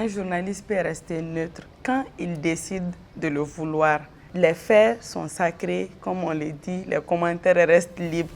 Un journaliste peut rester neutre quand il décide de le vouloir. Les faits sont sacrés, comme on le dit, les commentaires restent libres.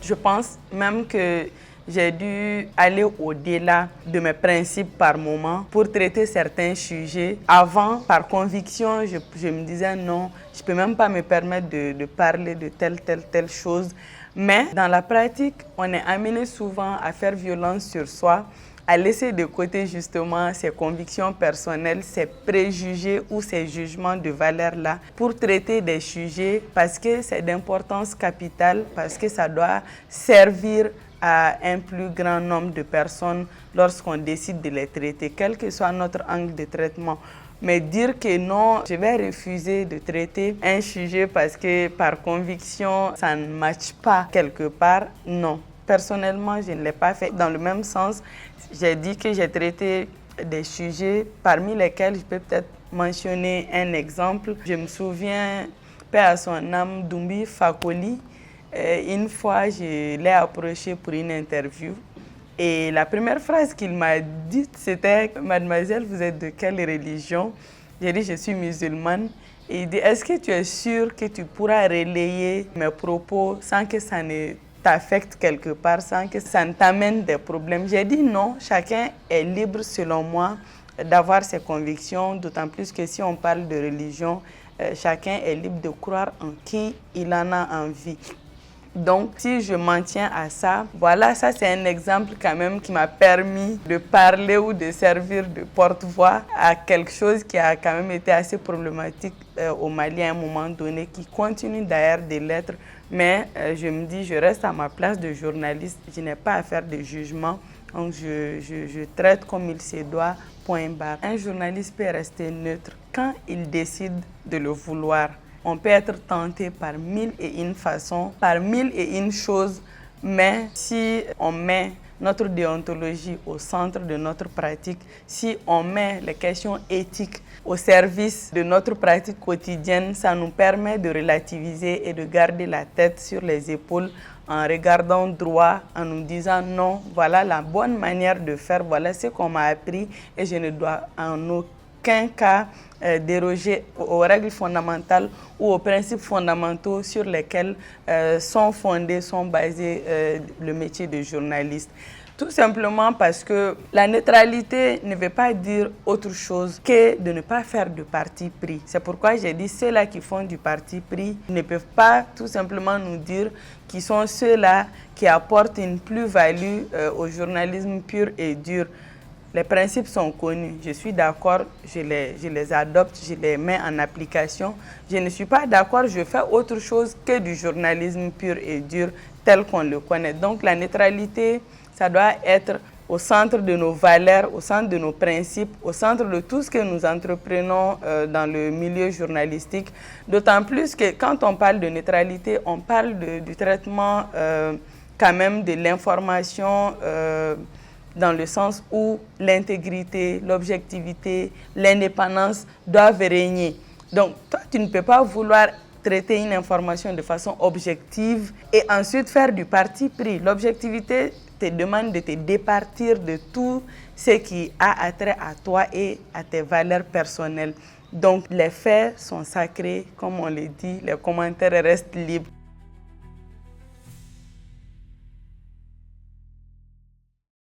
Je pense même que j'ai dû aller au-delà de mes principes par moment pour traiter certains sujets. Avant, par conviction, je me disais non, je ne peux même pas me permettre de parler de telle chose. Mais dans la pratique, on est amené souvent à faire violence sur soi, à laisser de côté justement ses convictions personnelles, ses préjugés ou ses jugements de valeur-là pour traiter des sujets parce que c'est d'importance capitale, parce que ça doit servir à un plus grand nombre de personnes lorsqu'on décide de les traiter, quel que soit notre angle de traitement. Mais dire que non, je vais refuser de traiter un sujet parce que par conviction, ça ne matche pas quelque part, non. Personnellement, je ne l'ai pas fait. Dans le même sens, j'ai dit que j'ai traité des sujets parmi lesquels je peux peut-être mentionner un exemple. Je me souviens, paix à son âme, Doumbouya Fakoli. Une fois, je l'ai approché pour une interview. Et la première phrase qu'il m'a dite, c'était « Mademoiselle, vous êtes de quelle religion ?» J'ai dit « Je suis musulmane ». Et il dit « Est-ce que tu es sûre que tu pourras relayer mes propos sans que ça ne t'affecte quelque part, sans que ça ne t'amène des problèmes ?» J'ai dit « Non, chacun est libre selon moi d'avoir ses convictions, d'autant plus que si on parle de religion, chacun est libre de croire en qui il en a envie. » Donc, si je m'en tiens à ça, voilà, ça c'est un exemple quand même qui m'a permis de parler ou de servir de porte-voix à quelque chose qui a quand même été assez problématique au Mali à un moment donné, qui continue d'ailleurs de l'être. Mais je me dis, je reste à ma place de journaliste, je n'ai pas à faire de jugement, donc je traite comme il se doit, point barre. Un journaliste peut rester neutre quand il décide de le vouloir. On peut être tenté par mille et une façons, par mille et une choses, mais si on met notre déontologie au centre de notre pratique, si on met les questions éthiques au service de notre pratique quotidienne, ça nous permet de relativiser et de garder la tête sur les épaules en regardant droit, en nous disant non, voilà la bonne manière de faire, voilà ce qu'on m'a appris et je ne dois en aucun cas déroger aux règles fondamentales ou aux principes fondamentaux sur lesquels sont basés le métier de journaliste. Tout simplement parce que la neutralité ne veut pas dire autre chose que de ne pas faire de parti pris. C'est pourquoi j'ai dit ceux-là qui font du parti pris ne peuvent pas tout simplement nous dire qu'ils sont ceux-là qui apportent une plus-value au journalisme pur et dur. Les principes sont connus, je suis d'accord, je les adopte, je les mets en application. Je ne suis pas d'accord, je fais autre chose que du journalisme pur et dur tel qu'on le connaît. Donc la neutralité, ça doit être au centre de nos valeurs, au centre de nos principes, au centre de tout ce que nous entreprenons dans le milieu journalistique. D'autant plus que quand on parle de neutralité, on parle du traitement quand même de l'information dans le sens où l'intégrité, l'objectivité, l'indépendance doivent régner. Donc, toi, tu ne peux pas vouloir traiter une information de façon objective et ensuite faire du parti pris. L'objectivité te demande de te départir de tout ce qui a attrait à toi et à tes valeurs personnelles. Donc, les faits sont sacrés, comme on le dit, les commentaires restent libres.